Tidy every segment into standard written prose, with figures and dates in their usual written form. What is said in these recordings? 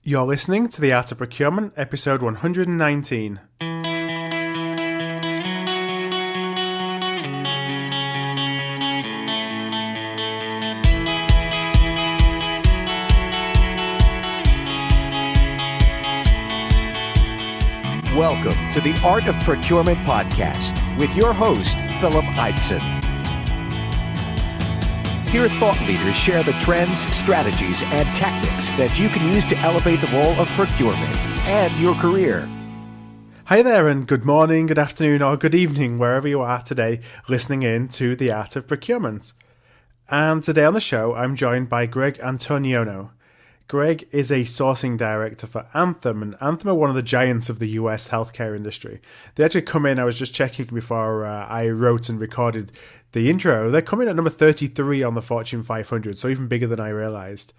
You're listening to The Art of Procurement, episode 119. Welcome to the Art of Procurement podcast with your host, Philip Eidson. Here, thought leaders share the trends, strategies, and tactics that you can use to elevate the role of procurement and your career. Hi there, and good morning, good afternoon, or good evening, wherever you are today, listening in to The Art of Procurement. And today on the show, I'm joined by Greg Antoniono. Greg is a sourcing director for Anthem, and Anthem are one of the giants of the US healthcare industry. They actually come in, I was just checking before I wrote and recorded the intro, they're coming at number 33 on the Fortune 500, so even bigger than I realized.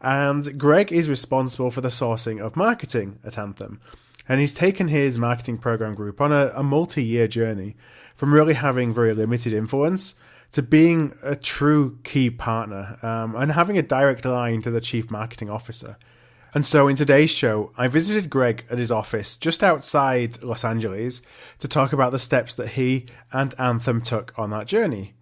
And Greg is responsible for the sourcing of marketing at Anthem. And he's taken his marketing program group on a multi-year journey from really having very limited influence to being a true key partner and having a direct line to the chief marketing officer. And so in today's show, I visited Greg at his office just outside Los Angeles to talk about the steps that he and Anthem took on that journey.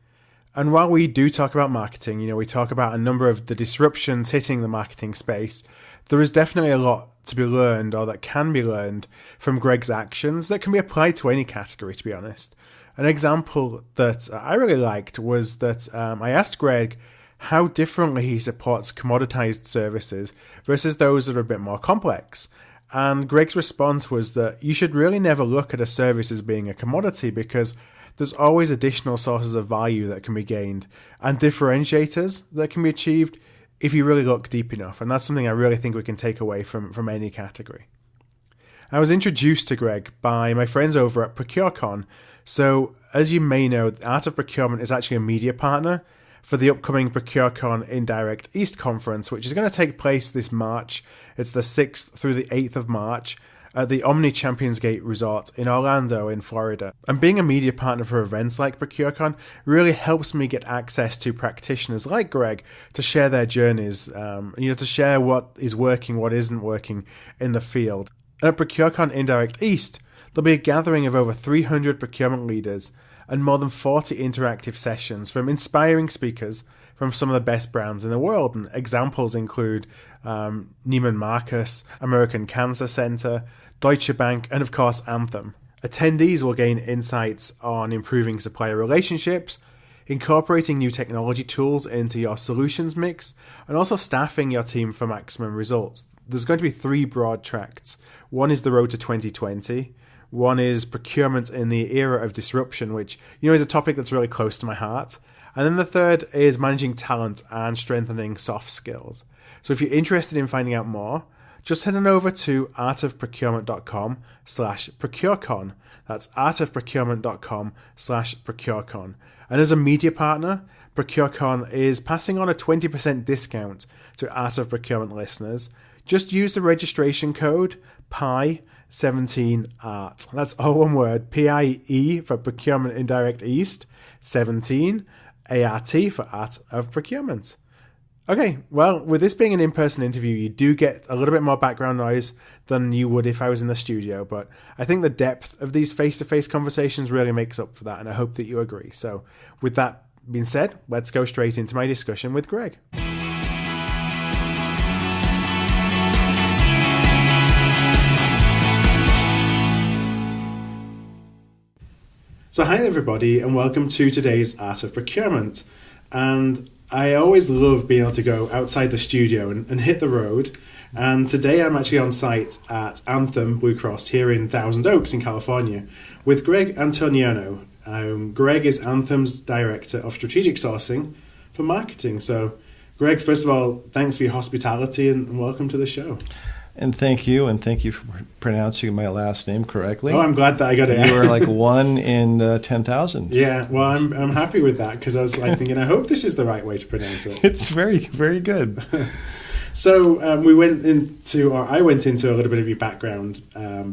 And while we do talk about marketing, we talk about a number of the disruptions hitting the marketing space, there is definitely a lot to be learned, or that can be learned, from Greg's actions that can be applied to any category, to be honest. An example that I really liked was that I asked Greg how differently he supports commoditized services versus those that are a bit more complex. And Greg's response was that you should really never look at a service as being a commodity because there's always additional sources of value that can be gained and differentiators that can be achieved if you really look deep enough. And that's something I really think we can take away from any category. I was introduced to Greg by my friends over at ProcureCon. So, as you may know, the Art of Procurement is actually a media partner for the upcoming ProcureCon Indirect East Conference, which is going to take place this March. It's the 6th through the 8th of March at the Omni Champions Gate Resort in Orlando in Florida. And being a media partner for events like ProcureCon really helps me get access to practitioners like Greg to share their journeys, to share what is working, what isn't working in the field. And at ProcureCon Indirect East, there'll be a gathering of over 300 procurement leaders and more than 40 interactive sessions from inspiring speakers from some of the best brands in the world. And examples include Neiman Marcus, American Cancer Center, Deutsche Bank, and of course Anthem. Attendees will gain insights on improving supplier relationships, incorporating new technology tools into your solutions mix, and also staffing your team for maximum results. There's going to be 3 broad tracks. One is the road to 2020. One is procurement in the era of disruption, which, is a topic that's really close to my heart. And then the third is managing talent and strengthening soft skills. So if you're interested in finding out more, just head on over to artofprocurement.com/procurecon. That's artofprocurement.com/procurecon. And as a media partner, ProcureCon is passing on a 20% discount to Art of Procurement listeners. Just use the registration code PIE17ART. That's all one word, PIE for Procurement Indirect East, 17, ART for Art of Procurement. Okay, well, with this being an in-person interview, you do get a little bit more background noise than you would if I was in the studio, but I think the depth of these face-to-face conversations really makes up for that, and I hope that you agree. So with that being said, let's go straight into my discussion with Greg. So hi everybody, and welcome to today's Art of Procurement. And I always love being able to go outside the studio and hit the road. And today I'm actually on site at Anthem Blue Cross here in Thousand Oaks in California with Greg Antoniono. Greg is Anthem's Director of Strategic Sourcing for Marketing. So Greg, first of all, thanks for your hospitality and welcome to the show. And thank you for pronouncing my last name correctly. Oh, I'm glad that I got it. You were like 1 in 10,000. Yeah, well, I'm happy with that because I was like thinking, I hope this is the right way to pronounce it. It's very, very good. So I went into a little bit of your background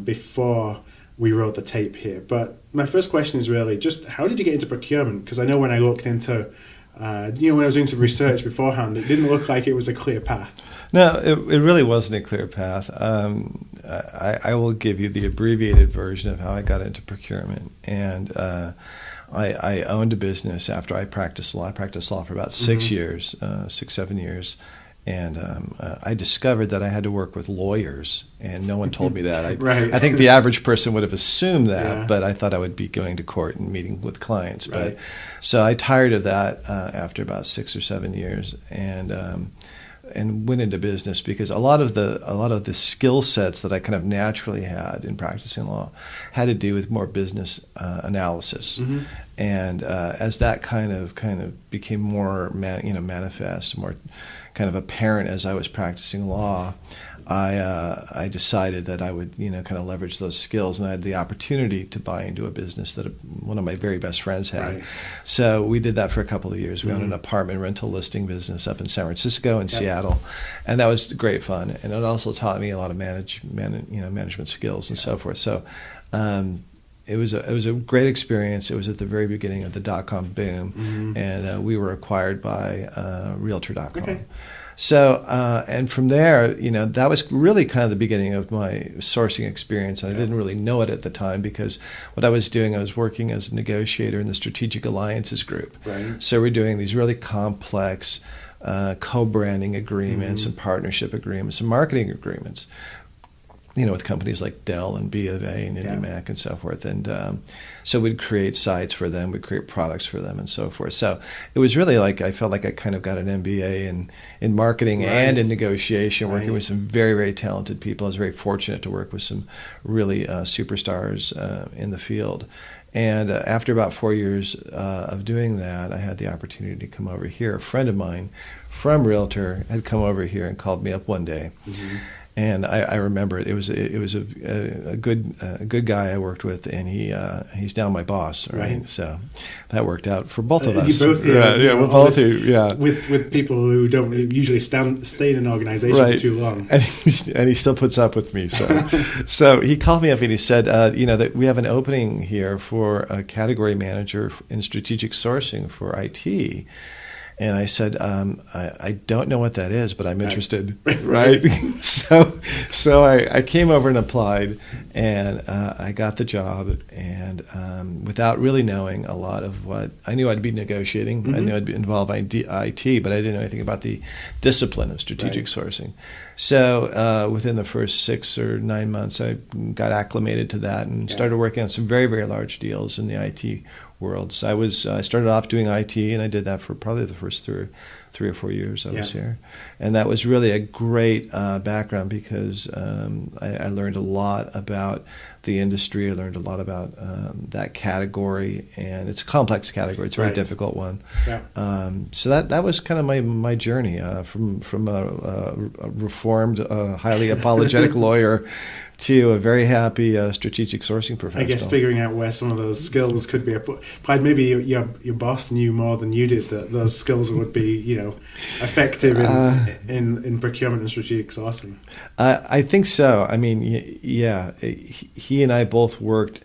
before we wrote the tape here. But my first question is really just, how did you get into procurement? Because I know when I looked into When I was doing some research beforehand, it didn't look like it was a clear path. No, it really wasn't a clear path. I will give you the abbreviated version of how I got into procurement. And I owned a business after I practiced law. I practiced law for about 6 years, 7 years. And I discovered that I had to work with lawyers, and no one told me that. Right. I think the average person would have assumed that, but I thought I would be going to court and meeting with clients. Right. But so I tired of that after about 6 or 7 years, and went into business because a lot of the skill sets that I kind of naturally had in practicing law had to do with more business analysis. And as that kind of became more manifest, more kind of apparent as I was practicing law, I decided that I would kind of leverage those skills, and I had the opportunity to buy into a business that one of my very best friends had. Right. So we did that for a couple of years. We owned an apartment rental listing business up in San Francisco and Seattle, and that was great fun. And it also taught me a lot of management skills and so forth. So it was a great experience. It was at the very beginning of the dot-com boom, and we were acquired by Realtor.com. Okay. So, and from there, that was really kind of the beginning of my sourcing experience. And I didn't really know it at the time because what I was doing, I was working as a negotiator in the Strategic Alliances Group. Right. So we're doing these really complex co-branding agreements and partnership agreements and marketing agreements, with companies like Dell and B of A and IndyMac and so forth. And so we'd create sites for them, we'd create products for them and so forth. So it was really like I felt like I kind of got an MBA in marketing and in negotiation, working with some very, very talented people. I was very fortunate to work with some really superstars in the field. And after about 4 years of doing that, I had the opportunity to come over here. A friend of mine from Realtor had come over here and called me up one day. And I remember it was a good guy I worked with, and he's now my boss, right? So that worked out for both of us. You both, we're both here, with people who don't usually stay in an organization for too long, and he still puts up with me. So he called me up and he said, that we have an opening here for a category manager in strategic sourcing for IT. And I said, I don't know what that is, but I'm interested, right? So I came over and applied, and I got the job. And without really knowing a lot of what I knew, I'd be negotiating. I knew I'd be involved in IT, but I didn't know anything about the discipline of strategic sourcing. So within the first 6 or 9 months, I got acclimated to that and started working on some very, very large deals in the IT world. So I started off doing IT, and I did that for probably the first 3 or 4 years I was here. And that was really a great background because I learned a lot about the industry. I learned a lot about that category, and it's a complex category. It's a very difficult one. So that was kind of my journey from a reformed, highly apologetic lawyer to a very happy strategic sourcing professional. I guess figuring out where some of those skills could be applied. Maybe your boss knew more than you did that those skills would be effective in procurement and strategic sourcing. I think so. I mean, he and I both worked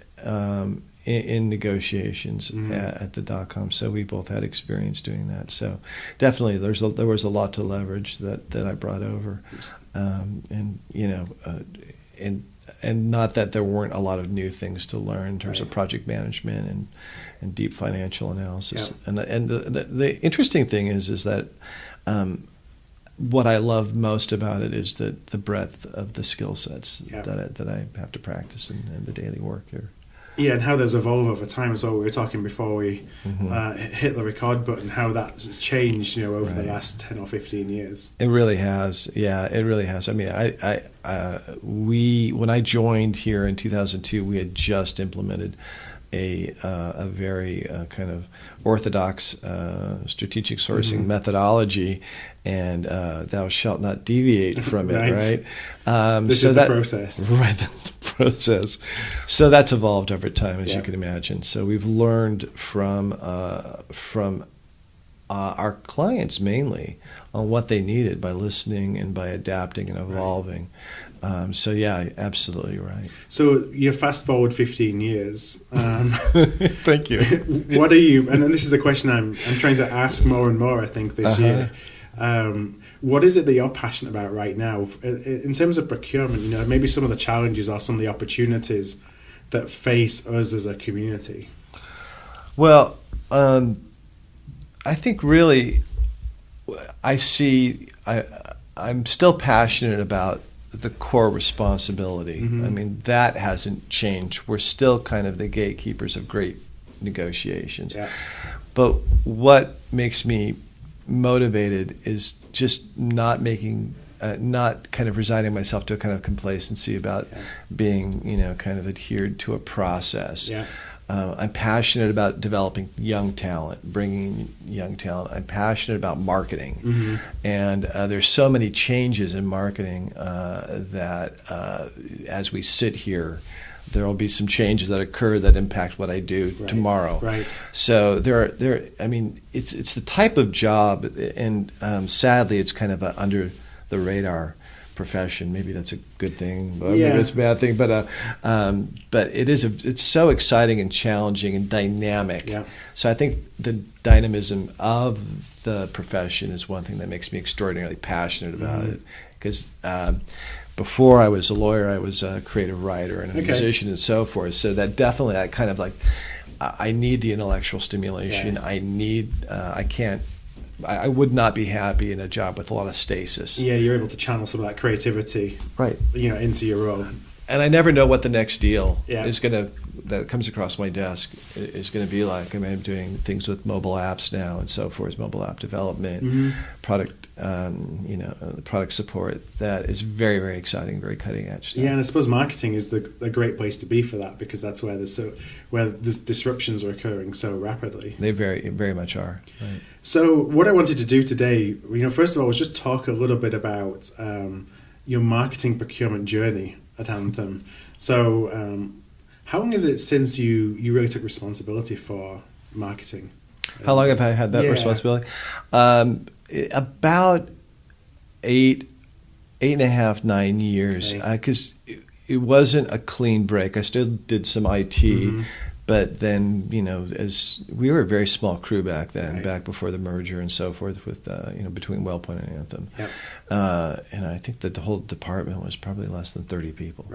in negotiations at the dot-com, so we both had experience doing that. So definitely there was a lot to leverage that I brought over, and not that there weren't a lot of new things to learn in terms of project management and deep financial analysis. And the interesting thing is that what I love most about it is the breadth of the skill sets that I have to practice in the daily work here. Yeah, and how those evolve over time as well. We were talking before we hit the record button, how that's changed, over the last 10 or 15 years. It really has. Yeah, it really has. I mean, when I joined here in 2002, we had just implemented a very kind of orthodox strategic sourcing methodology, and thou shalt not deviate from it, right? This is the process. Right, that's the process. So that's evolved over time, as you can imagine. So we've learned from our clients mainly on what they needed by listening and by adapting and evolving. So yeah, absolutely right. So you fast forward 15 years. Thank you. What are you? And then this is a question I'm trying to ask more and more. I think this year. What is it that you're passionate about right now in terms of procurement? You know, maybe some of the challenges or some of the opportunities that face us as a community. Well, I think really, I'm still passionate about the core responsibility. Mm-hmm. I mean, that hasn't changed. We're still kind of the gatekeepers of great negotiations. Yeah. But what makes me motivated is just not kind of resigning myself to a kind of complacency about being, kind of adhered to a process. Yeah. I'm passionate about developing young talent, bringing young talent. I'm passionate about marketing. Mm-hmm. And there's so many changes in marketing that as we sit here, there will be some changes that occur that impact what I do tomorrow. Right. So it's the type of job, and sadly, it's kind of a under the radar profession. Maybe that's a good thing, but maybe it's a bad thing. But it's so exciting and challenging and dynamic. Yeah. So I think the dynamism of the profession is one thing that makes me extraordinarily passionate about it. Because before I was a lawyer, I was a creative writer and a musician and so forth. So that definitely, I kind of like, I need the intellectual stimulation. Yeah. I would not be happy in a job with a lot of stasis. Yeah, you're able to channel some of that creativity, right? Into your role. And I never know what the next deal is that comes across my desk is going to be like. I mean, I'm doing things with mobile apps now and so forth, mobile app development, product, product support. That is very, very exciting, very cutting edge stuff. Yeah, and I suppose marketing is the great place to be for that, because that's where there's disruptions are occurring so rapidly. They very, very much are. Right. So what I wanted to do today, first of all, was just talk a little bit about your marketing procurement journey at Anthem. So how long is it since you really took responsibility for marketing? How long have I had that responsibility? About 8.5, 9 years. Because it wasn't a clean break. I still did some IT, but then, as we were a very small crew back then, back before the merger and so forth with, between WellPoint and Anthem. Yep. And I think that the whole department was probably less than 30 people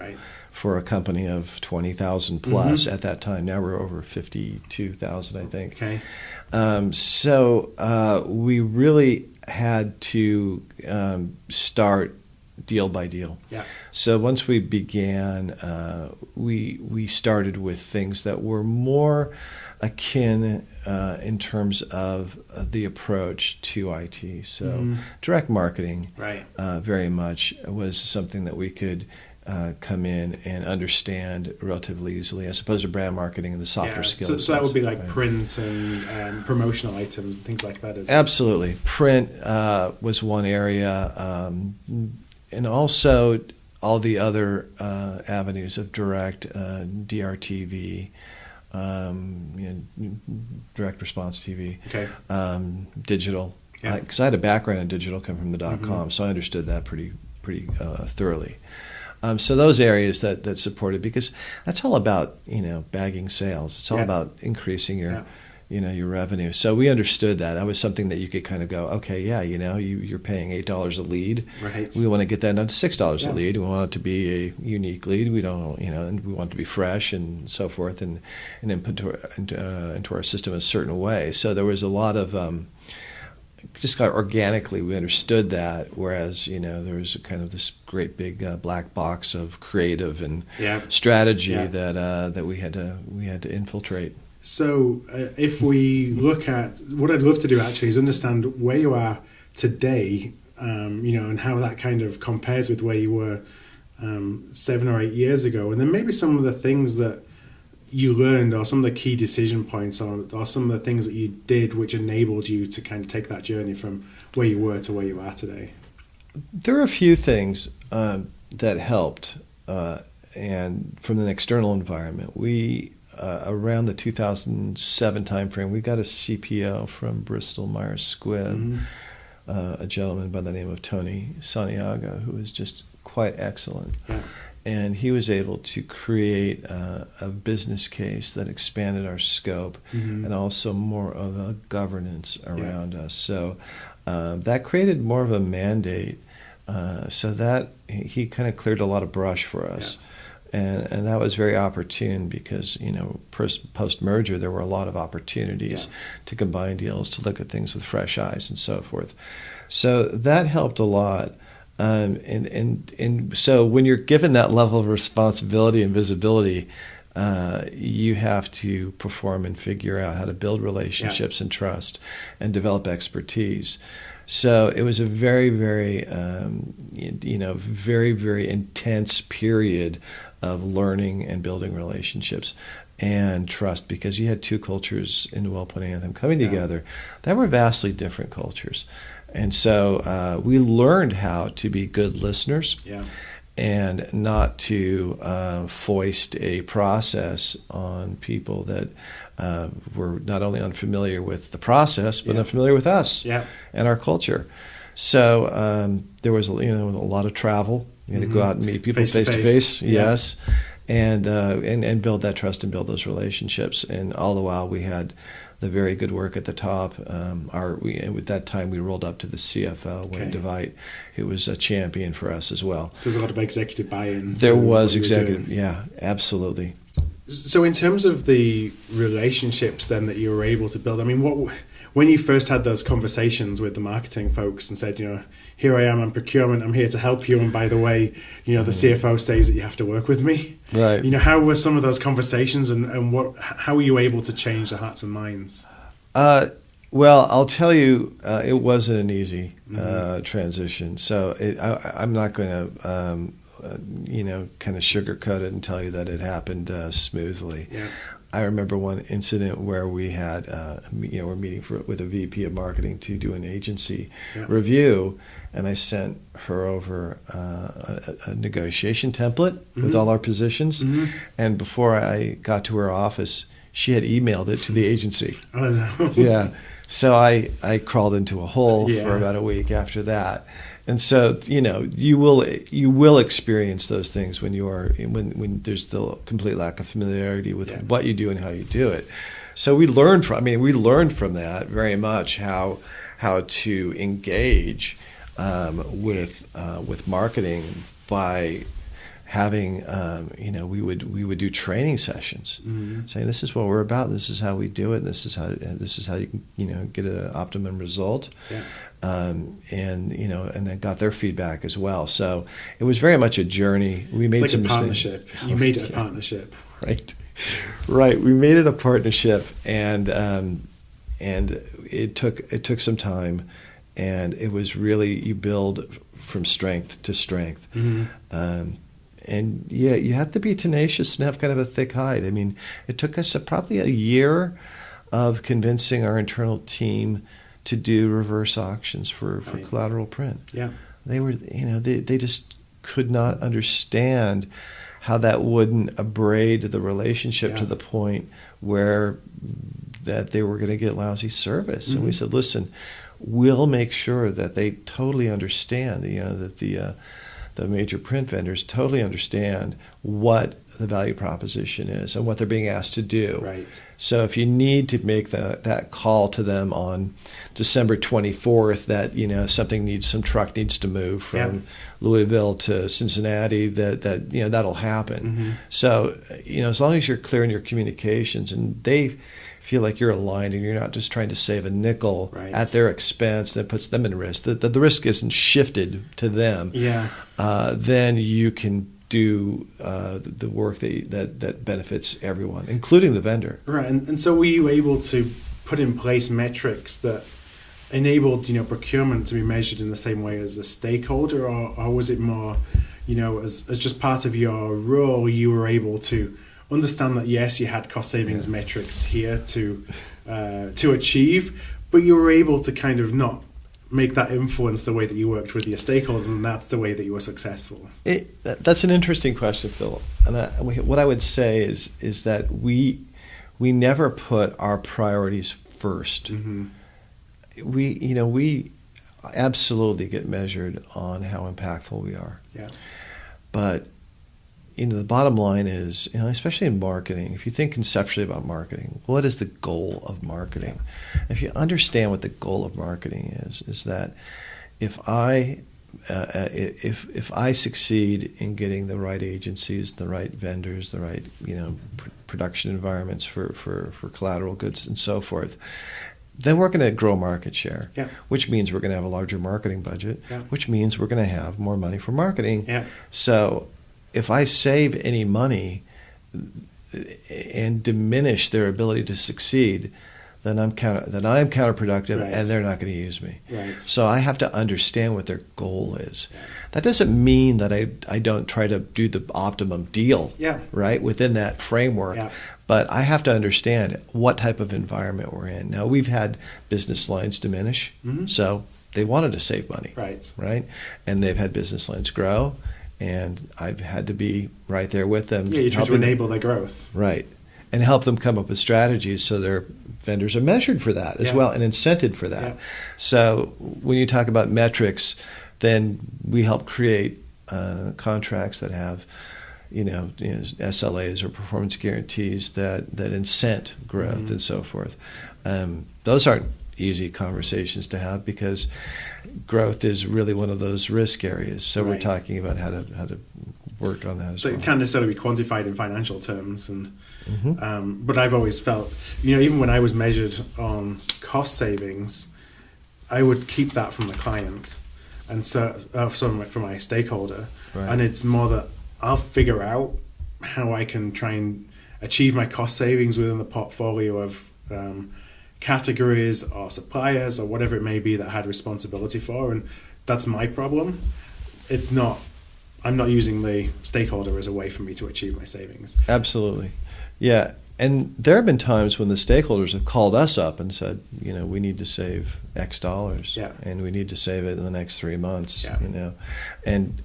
for a company of 20,000 plus at that time. Now we're over 52,000, I think. Okay. So we really had to start deal by deal. Yeah. So once we began, we started with things that were more akin in terms of the approach to IT. So direct marketing, very much was something that we could come in and understand relatively easily, as opposed to brand marketing and the softer skills. So that would be like print and promotional items and things like that. Absolutely. Print was one area. And also all the other avenues of direct, DRTV, direct response TV, digital. Because I had a background in digital, come from the .com, so I understood that pretty thoroughly. So those areas that supported, because that's all about bagging sales. It's all about increasing your your revenue. So we understood that. That was something that you could kind of go, okay, you're paying $8 a lead. Right. We want to get that down to $6 a lead. We want it to be a unique lead. We don't, and we want it to be fresh and so forth, and input into our system a certain way. So there was a lot of just kind of organically we understood that, whereas there was kind of this great big black box of creative and strategy that we had to infiltrate. So if we look at what I'd love to do actually is understand where you are today, and how that kind of compares with where you were 7 or 8 years ago, and then maybe some of the things that you learned, or some of the key decision points, or some of the things that you did which enabled you to kind of take that journey from where you were to where you are today. There are a few things that helped, and from an external environment, we around the 2007 timeframe, we got a CPO from Bristol Myers Squibb, a gentleman by the name of Tony Santiago, who was just quite excellent. Yeah. And he was able to create a business case that expanded our scope and also more of a governance around us. So that created more of a mandate, so that he kind of cleared a lot of brush for us. And that was very opportune because, post-merger, there were a lot of opportunities to combine deals, to look at things with fresh eyes and so forth. So that helped a lot. And so when you're given that level of responsibility and visibility, you have to perform and figure out how to build relationships and trust and develop expertise. So it was a very, very, very, very intense period of learning and building relationships and trust, because you had two cultures in Wellpoint and Anthem coming together that were vastly different cultures. And so we learned how to be good listeners and not to foist a process on people that were not only unfamiliar with the process, but unfamiliar with us and our culture. So there was a lot of travel. You had to go out and meet people face to face. Yes. And build that trust and build those relationships. And all the while we had the very good work at the top. At that time we rolled up to the CFO, Wayne DeVite, who was a champion for us as well. So there's a lot of executive buy-in. There was executive, absolutely. So in terms of the relationships then that you were able to build, I mean, when you first had those conversations with the marketing folks and said, here I am, I'm procurement, I'm here to help you, and by the way, the CFO says that you have to work with me. Right. How were some of those conversations, and how were you able to change the hearts and minds? Well, I'll tell you, it wasn't an easy transition. So I'm not going to, kind of sugarcoat it and tell you that it happened smoothly. Yeah. I remember one incident where we had, we're meeting with a VP of marketing to do an agency review, and I sent her over a negotiation template with all our positions. And before I got to her office, she had emailed it to the agency. Oh, no. Yeah. So I crawled into a hole for about a week after that. And so, you will experience those things when there's the complete lack of familiarity with what you do and how you do it. So we learned from that very much how to engage with marketing by having we would do training sessions, saying this is what we're about, this is how we do it, this is how you can get an optimum result. And then got their feedback as well. So it was very much a journey. We made some partnership. You made it a partnership, right. We made it a partnership, and it took some time, and it was really, you build from strength to strength. And you have to be tenacious and have kind of a thick hide. I mean, it took us probably a year of convincing our internal team to do reverse auctions for collateral print. Yeah. They were, they just could not understand how that wouldn't abrade the relationship to the point where that they were going to get lousy service. And we said, listen, we'll make sure that they totally understand, that the major print vendors totally understand what the value proposition is and what they're being asked to do. Right. So if you need to make that call to them on December 24th that some truck needs to move from Louisville to Cincinnati, that'll happen. So as long as you're clear in your communications and they feel like you're aligned and you're not just trying to save a nickel at their expense that puts them in risk, that the risk isn't shifted to them, then you can do the work that benefits everyone, including the vendor. Right, and so were you able to put in place metrics that enabled procurement to be measured in the same way as a stakeholder, or was it more as just part of your role you were able to understand that yes, you had cost savings metrics here to achieve, but you were able to kind of not make that influence the way that you worked with your stakeholders, and that's the way that you were successful? That's an interesting question, Philip. And what I would say is that we never put our priorities first. absolutely get measured on how impactful we are. Yeah. But the bottom line is, especially in marketing, if you think conceptually about marketing, what is the goal of marketing? Yeah. If you understand what the goal of marketing is that if I succeed in getting the right agencies, the right vendors, the right production environments for collateral goods and so forth, then we're going to grow market share, which means we're going to have a larger marketing budget, which means we're going to have more money for marketing. Yeah. So if I save any money and diminish their ability to succeed, then I'm counterproductive, right. and they're not going to use me. Right. So I have to understand what their goal is. Yeah. That doesn't mean that I don't try to do the optimum deal, right, within that framework. Yeah. But I have to understand what type of environment we're in. Now, we've had business lines diminish, so they wanted to save money, right? And they've had business lines grow, and I've had to be right there with them. Yeah, you try to enable their growth. Right, and help them come up with strategies so their vendors are measured for that as well and incented for that. Yeah. So when you talk about metrics, then we help create contracts that have SLAs or performance guarantees that incent growth and so forth. Those aren't easy conversations to have because growth is really one of those risk areas. So we're talking about how to work on that as well. It can't necessarily be quantified in financial terms, and but I've always felt, even when I was measured on cost savings, I would keep that from the client and so from my stakeholder, and it's more that I'll figure out how I can try and achieve my cost savings within the portfolio of categories or suppliers or whatever it may be that I had responsibility for, and that's my problem. I'm not using the stakeholder as a way for me to achieve my savings. Absolutely. Yeah. And there have been times when the stakeholders have called us up and said, we need to save X dollars, and we need to save it in the next 3 months, and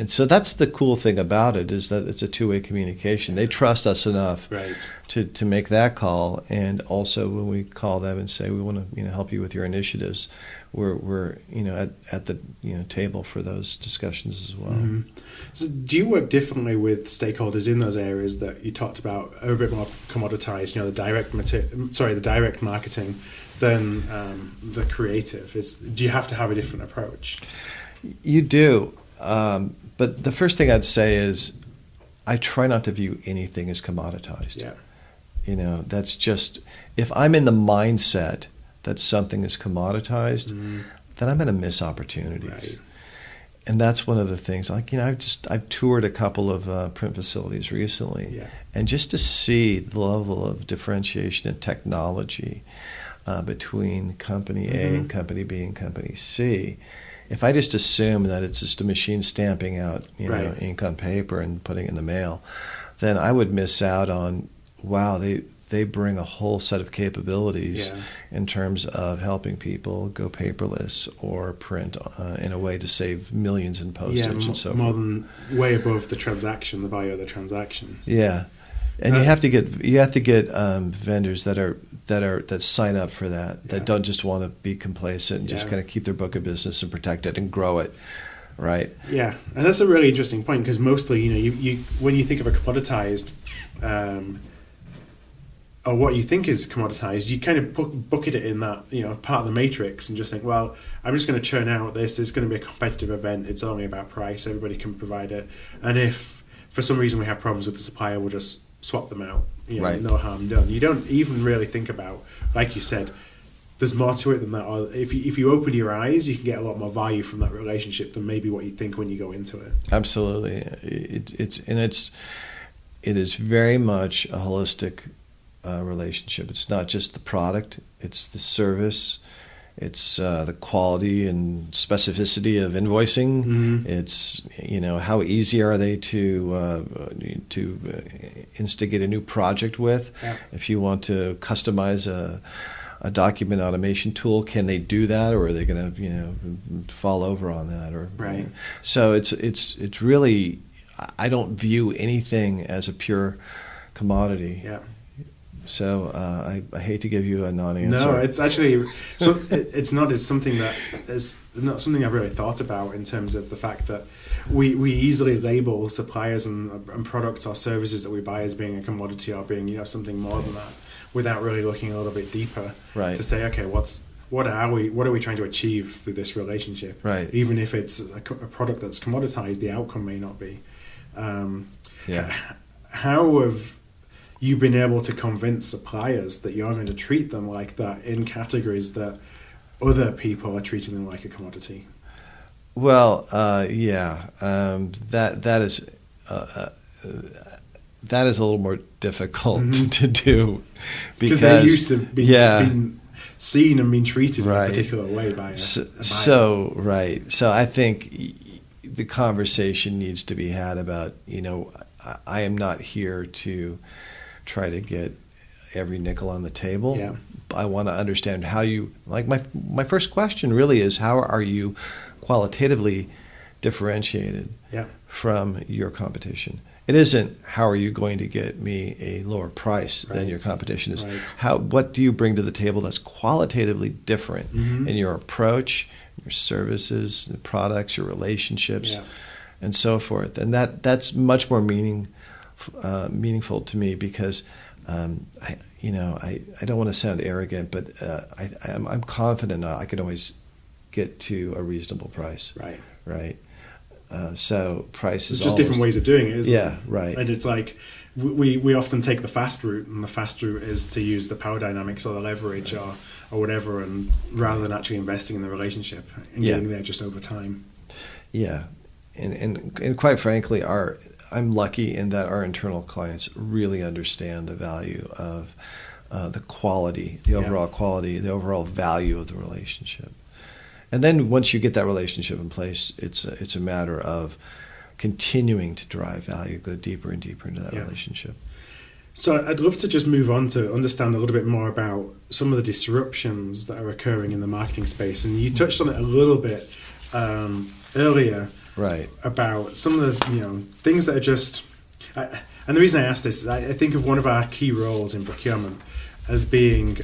so that's the cool thing about it, is that it's a two-way communication. They trust us enough to make that call, and also when we call them and say we want to help you with your initiatives, we're at the table for those discussions as well. Mm-hmm. So do you work differently with stakeholders in those areas that you talked about, a bit more commoditized, the direct marketing than the creative? Do you have to have a different approach? You do, but the first thing I'd say is I try not to view anything as commoditized. Yeah. That's just, if I'm in the mindset that something is commoditized, then I'm going to miss opportunities. Right. And that's one of the things. I've toured a couple of print facilities recently, and just to see the level of differentiation in technology between company A and company B and company C. If I just assume that it's just a machine stamping out, ink on paper and putting it in the mail, then I would miss out on, wow, they bring a whole set of capabilities in terms of helping people go paperless or print in a way to save millions in postage and so forth. More than way above the transaction, the value of the transaction. Yeah, and you have to get vendors that sign up for that don't just want to be complacent and just kind of keep their book of business and protect it and grow it. Right. Yeah, and that's a really interesting point, because mostly, you when you think of a commoditized or what you think is commoditized, you kind of bucket it in that, part of the matrix, and just think, well, I'm just going to churn out this. It's going to be a competitive event. It's only about price. Everybody can provide it. And if for some reason we have problems with the supplier, we'll just swap them out. No harm done. You don't even really think about, like you said, there's more to it than that. Or if you open your eyes, you can get a lot more value from that relationship than maybe what you think when you go into it. Absolutely. It is very much a holistic relationship. It's not just the product, it's the service, it's the quality and specificity of invoicing. It's how easy are they to instigate a new project with. If you want to customize a document automation tool, can they do that, or are they going to fall over on that? Or so it's really, I don't view anything as a pure commodity. So I hate to give you a non-answer. No, it's actually so. It's not. It's something that is not something I've really thought about in terms of the fact that we easily label suppliers and products or services that we buy as being a commodity or being something more than that, without really looking a little bit deeper to say, okay, what are we trying to achieve through this relationship? Right. Even if it's a product that's commoditized, the outcome may not be. How have you been able to convince suppliers that you're going to treat them like that in categories that other people are treating them like a commodity? Well, that is a little more difficult to do because they used to be being seen and being treated in a particular way by a buyer. So I think the conversation needs to be had about, I am not here to try to get every nickel on the table. Yeah. I want to understand how you, like my first question really is, how are you qualitatively differentiated from your competition? It isn't how are you going to get me a lower price than your competition is. What do you bring to the table that's qualitatively different in your approach, your services, the products, your relationships, and so forth. And that's much more meaningful to me because I don't want to sound arrogant, but I'm confident I can always get to a reasonable price. Right. So price is just different ways of doing it, isn't it? Yeah, right. And it's like we often take the fast route, and the fast route is to use the power dynamics or the leverage or whatever, and rather than actually investing in the relationship and getting there just over time. Yeah, and quite frankly, I'm lucky in that our internal clients really understand the value of the quality, the overall quality, the overall value of the relationship. And then once you get that relationship in place, it's a matter of continuing to drive value, go deeper and deeper into that relationship. So I'd love to just move on to understand a little bit more about some of the disruptions that are occurring in the marketing space. And you touched on it a little bit earlier, about some of the things that are just. And the reason I ask this is I think of one of our key roles in procurement as being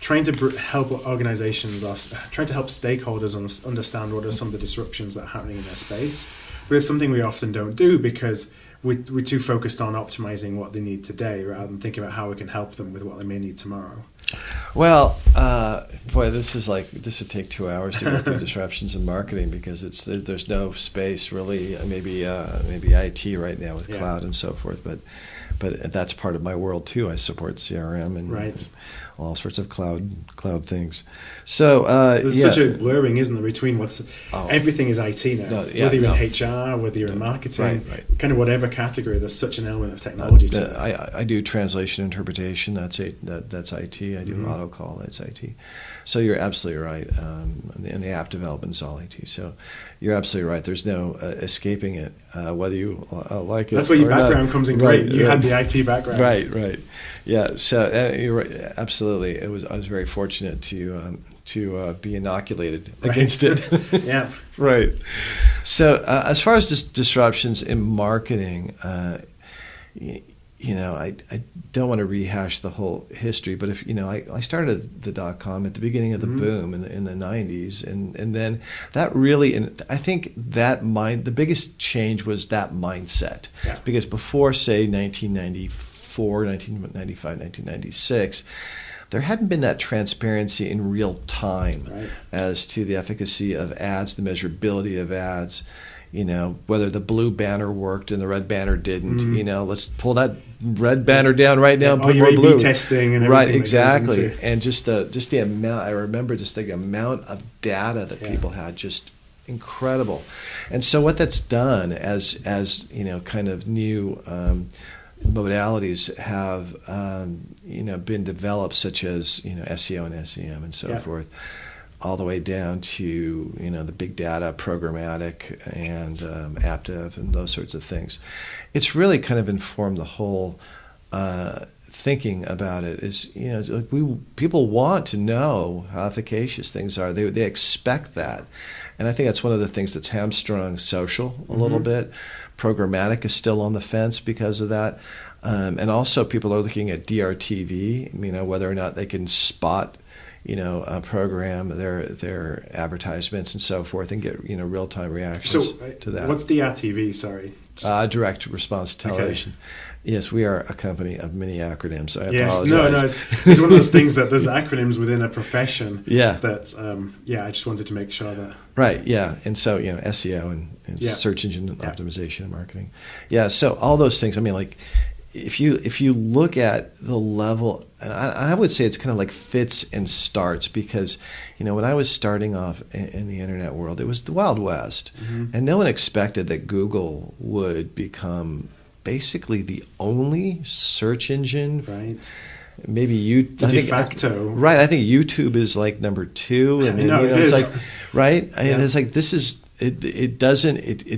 trying to help organizations or trying to help stakeholders understand what are some of the disruptions that are happening in their space. But it's something we often don't do because we're too focused on optimizing what they need today rather than thinking about how we can help them with what they may need tomorrow. Well, this would take 2 hours to go through disruptions in marketing because there's no space really. Maybe IT right now with cloud and so forth, but that's part of my world too. I support CRM and all sorts of cloud things. So there's such a blurring, isn't there, between everything is IT now. Whether you're in HR, whether you're in marketing, kind of whatever category, there's such an element of technology to it. I do translation interpretation. That's IT. I do AutoCall. That's IT. So you're absolutely right. And the app development is all IT. So you're absolutely right. There's no escaping it, whether you like it. That's where your background comes in great. You had the IT background. Right. Yeah. So you're right. Absolutely. I was very fortunate to be inoculated against it. Yeah. Right. So as far as disruptions in marketing, I don't want to rehash the whole history, but if I started the .com at the beginning of the boom in the 90s, and then that really, and I think the biggest change was that mindset, because before say 1994, 1995, 1996. There hadn't been that transparency in real time as to the efficacy of ads, the measurability of ads, whether the blue banner worked and the red banner didn't. Let's pull that red banner down right now and put more blue. Testing and everything. Exactly. And just the amount, I remember just the amount of data that people had, just incredible. And so what that's done as kind of new modalities have been developed, such as SEO and SEM and so forth, all the way down to the big data, programmatic, and app dev and those sorts of things. It's really kind of informed the whole thinking about it. Is people want to know how efficacious things are. They expect that, and I think that's one of the things that's hamstrung social a little bit. Programmatic is still on the fence because of that. And also people are looking at DRTV, whether or not they can spot, program their advertisements and so forth and get, real-time reactions to that. What's DRTV, sorry? Direct response television. Okay. Yes, we are a company of many acronyms. I apologize. No, it's one of those things that there's acronyms within a profession. Yeah. That, I just wanted to make sure that. Right, yeah. And so, SEO and search engine optimization and marketing. Yeah, so all those things, if you look at the level, and I would say it's kind of like fits and starts, because when I was starting off in the internet world, it was the Wild West, and no one expected that Google would become basically the only search engine. Right. Maybe de facto. Right. I think YouTube is like number 2, and then, it is. It's like, right. And it's like, this is. It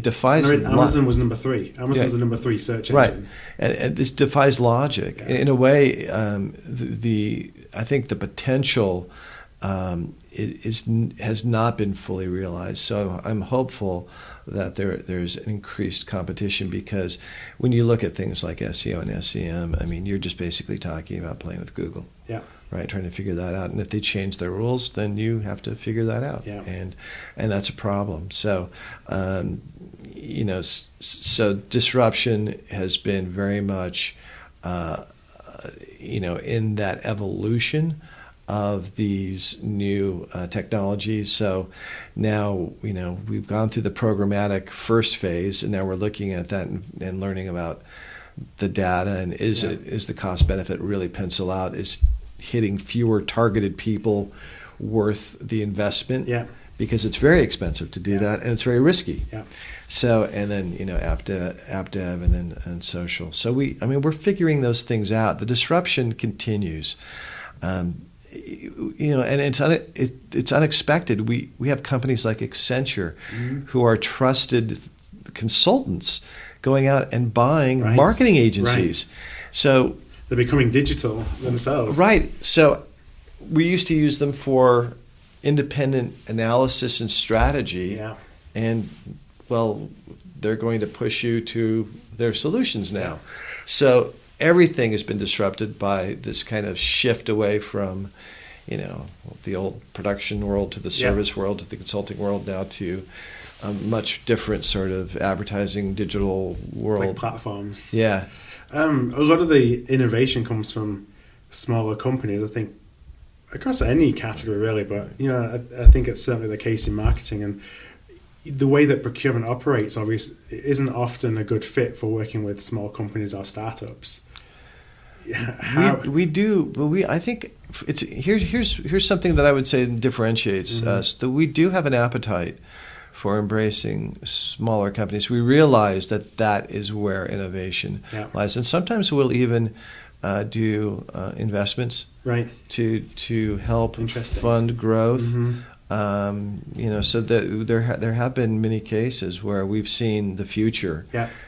defies. Amazon was number 3. Amazon's the number 3 search engine. Right, and this defies logic. Yeah. In a way, I think the potential has not been fully realized. So I'm hopeful that there's increased competition, because when you look at things like SEO and SEM, you're just basically talking about playing with Google. Yeah. Right, trying to figure that out, and if they change their rules, then you have to figure that out, and that's a problem. So, so disruption has been very much, in that evolution of these new technologies. So now, we've gone through the programmatic first phase, and now we're looking at that and learning about the data, and is the cost benefit really pencil out? Is hitting fewer targeted people worth the investment? Yeah. Because it's very expensive to do that, and it's very risky. Yeah. So, and then app dev and social. So we're figuring those things out. The disruption continues, and it's unexpected. We have companies like Accenture, who are trusted consultants going out and buying marketing agencies. Right. So they're becoming digital themselves. Right. So we used to use them for independent analysis and strategy. Yeah. And, they're going to push you to their solutions now. Yeah. So everything has been disrupted by this kind of shift away from, the old production world to the service world to the consulting world, now to a much different sort of advertising digital world. Like platforms. Yeah. A lot of the innovation comes from smaller companies, I think, across any category really, but I think it's certainly the case in marketing, and the way that procurement operates obviously isn't often a good fit for working with small companies or startups. We do, but I think it's here's something that I would say differentiates us, that we do have an appetite for embracing smaller companies. We realize that is where innovation lies, and sometimes we'll even do investments to help fund growth. So that there have been many cases where we've seen the future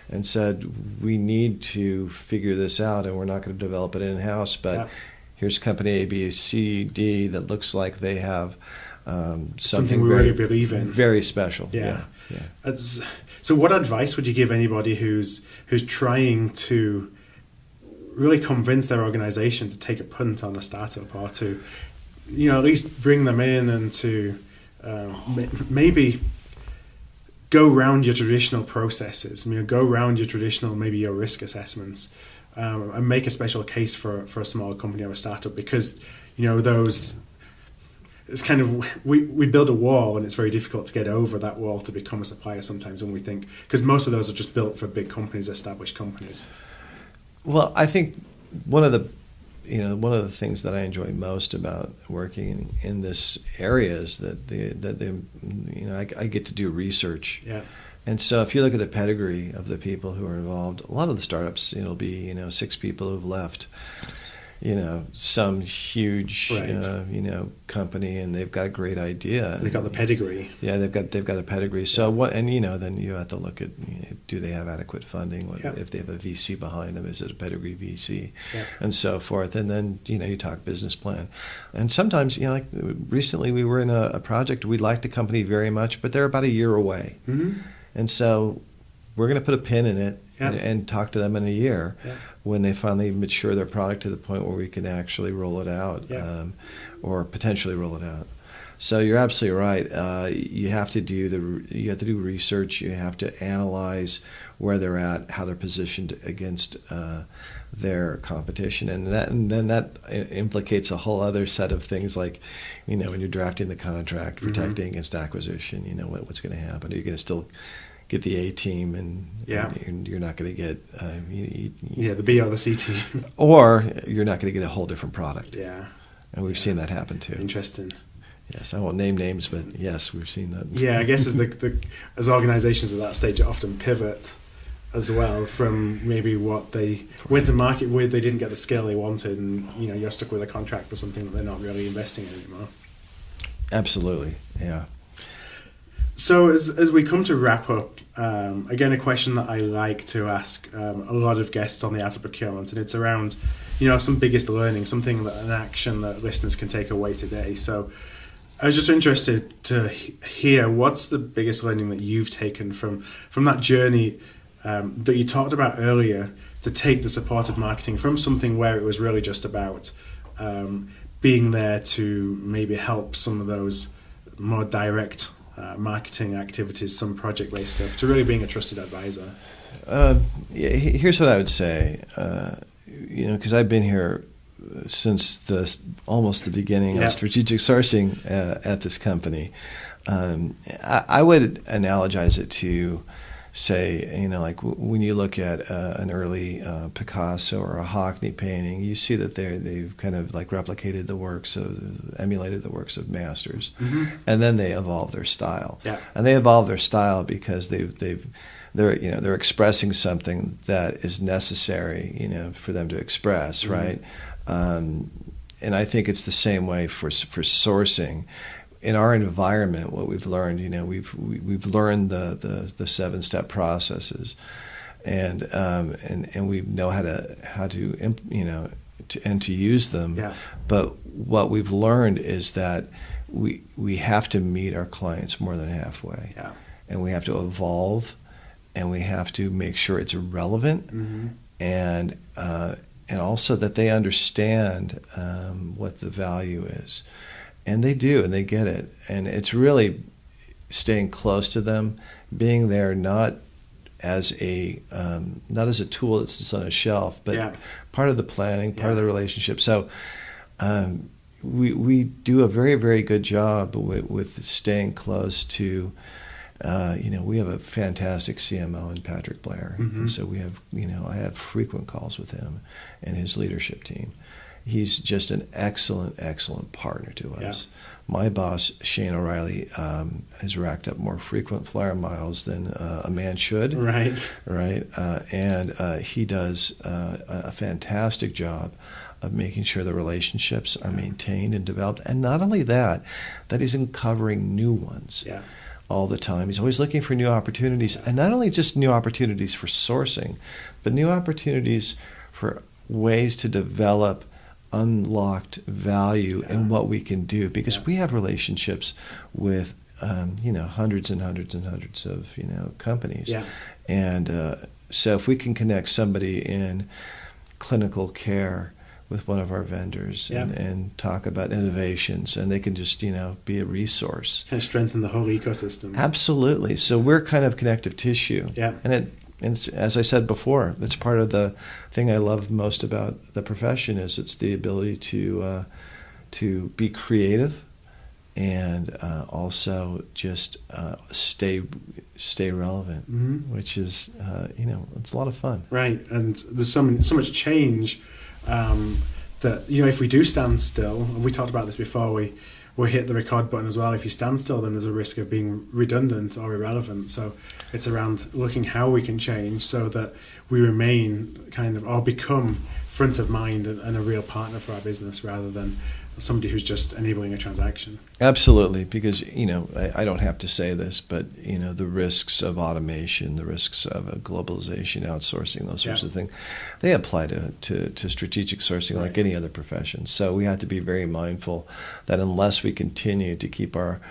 and said, we need to figure this out, and we're not going to develop it in-house, but here's company A, B, C, D that looks like they have something we really believe in, very special. Yeah. So what advice would you give anybody who's trying to really convince their organization to take a punt on a startup, or to at least bring them in and to maybe go around your traditional processes, go around your traditional, maybe your risk assessments, and make a special case for a small company or a startup, because those, it's kind of, we build a wall, and it's very difficult to get over that wall to become a supplier sometimes, when we think, because most of those are just built for big companies, established companies. Well, I think one of the things that I enjoy most about working in this area is that I get to do research. Yeah. And so if you look at the pedigree of the people who are involved, a lot of the startups, it'll be 6 people who've left some huge company, and they've got a great idea. They've got the pedigree. Yeah, they've got the pedigree. So what? And then you have to look at, do they have adequate funding? If they have a VC behind them, is it a pedigree VC? Yeah. And so forth. And then you talk business plan. And sometimes like recently we were in a project, we liked the company very much, but they're about a year away. Mm-hmm. And so we're going to put a pin in it and talk to them in a year when they finally mature their product to the point where we can actually roll it out or potentially roll it out. So you're absolutely right. You have to do research. You have to analyze where they're at, how they're positioned against their competition, and then that implicates a whole other set of things, like, when you're drafting the contract, protecting against acquisition. What's going to happen? Are you going to still get the A team, and you're not going to get the B or the C team, or you're not going to get a whole different product. And we've seen that happen too. Interesting. Yes, I won't name names, but yes, we've seen that. Yeah, I guess as organisations at that stage often pivot as well from maybe what they went to market with, they didn't get the scale they wanted, and you're stuck with a contract for something that they're not really investing in anymore. Absolutely, yeah. So as we come to wrap up, again, a question that I like to ask a lot of guests on the Art of Procurement, and it's around some biggest learning, an action that listeners can take away today. So I was just interested to hear, what's the biggest learning that you've taken from that journey that you talked about earlier, to take the supported marketing from something where it was really just about being there to maybe help some of those more direct marketing activities, some project-based stuff, to really being a trusted advisor? Here's what I would say. Because I've been here since almost the beginning of strategic sourcing at this company. I would analogize it to, say, like when you look at an early Picasso or a Hockney painting, you see that they've kind of like replicated emulated the works of masters, and then they evolve their style. And they evolve their style because they're expressing something that is necessary, for them to express, right? And I think it's the same way for sourcing. In our environment, what we've learned, we've learned the 7-step processes, and we know how to use them. But what we've learned is that we have to meet our clients more than halfway, and we have to evolve, and we have to make sure it's relevant, and also that they understand what the value is. And they do, and they get it. And it's really staying close to them, being there not as a tool that's just on a shelf, but part of the planning, part of the relationship. So we do a very, very good job with staying close to. We have a fantastic CMO in Patrick Blair, and so we have. I have frequent calls with him and his leadership team. He's just an excellent, excellent partner to us. My boss, Shane O'Reilly, has racked up more frequent flyer miles than a man should. Right. And he does a fantastic job of making sure the relationships are maintained and developed. And not only that he's uncovering new ones all the time. He's always looking for new opportunities. And not only just new opportunities for sourcing, but new opportunities for ways to develop unlocked value in what we can do, because we have relationships with hundreds and hundreds and hundreds of companies, and so if we can connect somebody in clinical care with one of our vendors and talk about innovations, and they can just be a resource and strengthen the whole ecosystem. Absolutely. So we're kind of connective tissue, and as I said before, that's part of the thing I love most about the profession, is it's the ability to be creative and also just stay relevant, which is it's a lot of fun. Right, and there's so much change that if we do stand still, and we talked about this before we hit the record button as well. If you stand still, then there's a risk of being redundant or irrelevant. So it's around looking how we can change so that we remain or become front of mind and a real partner for our business, rather than somebody who's just enabling a transaction. Absolutely, because I don't have to say this, but the risks of automation, the risks of globalization, outsourcing, those sorts of things, they apply to strategic sourcing like any other profession. So we have to be very mindful that unless we continue to keep our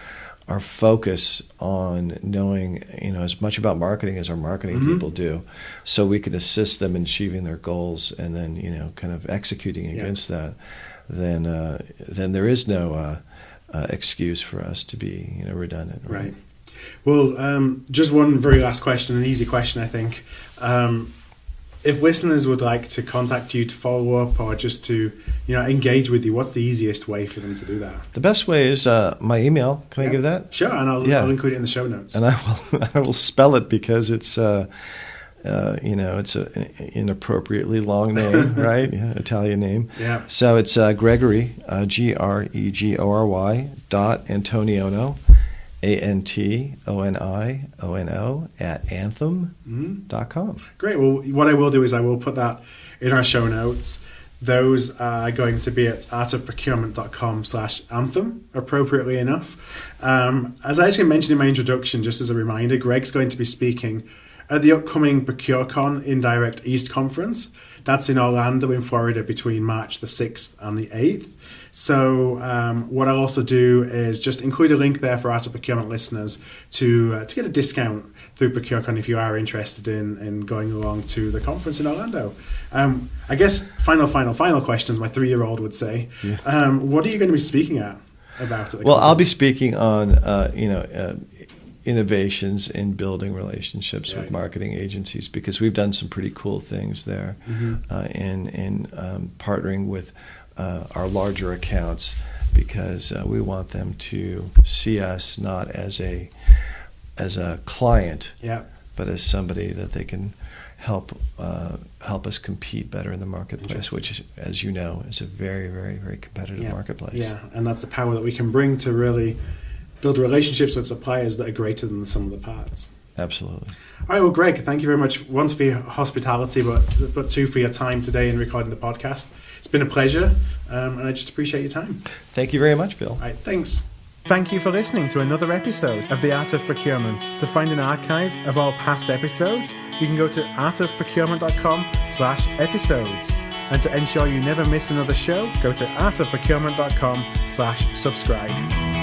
our focus on knowing, as much about marketing as our marketing people do, so we can assist them in achieving their goals, and then, kind of executing against that, then there is no excuse for us to be, redundant. Right. Well, just one very last question, an easy question, I think. If listeners would like to contact you to follow up or just to, engage with you, what's the easiest way for them to do that? The best way is my email. Can I give that? Sure, and I'll include it in the show notes. And I will spell it because it's it's an inappropriately long name, right? Yeah, Italian name. Yeah. So it's Gregory, Gregory .Antoniono, ANTONIONO @anthem.com. Great. Well, what I will do is I will put that in our show notes. Those are going to be at artofprocurement.com/anthem, appropriately enough. As I actually mentioned in my introduction, just as a reminder, Greg's going to be speaking at the upcoming ProcureCon Indirect East Conference. That's in Orlando in Florida between March the 6th and the 8th. So what I'll also do is just include a link there for Art of Procurement listeners to get a discount through ProcureCon if you are interested in going along to the conference in Orlando. I guess final question, as my 3-year-old would say. Yeah. What are you going to be speaking about at the conference? I'll be speaking on innovations in building relationships with marketing agencies, because we've done some pretty cool things there in partnering with our larger accounts, because we want them to see us not as a client, but as somebody that they can help us compete better in the marketplace, which, as you know, is a very, very, very competitive marketplace. Yeah, and that's the power that we can bring to really build relationships with suppliers that are greater than the sum of the parts. Absolutely. All right, well, Greg, thank you very much, once for your hospitality, but two, for your time today in recording the podcast. It's been a pleasure, and I just appreciate your time. Thank you very much, Bill. All right, thanks. Thank you for listening to another episode of The Art of Procurement. To find an archive of all past episodes, you can go to artofprocurement.com/episodes. And to ensure you never miss another show, go to artofprocurement.com/subscribe.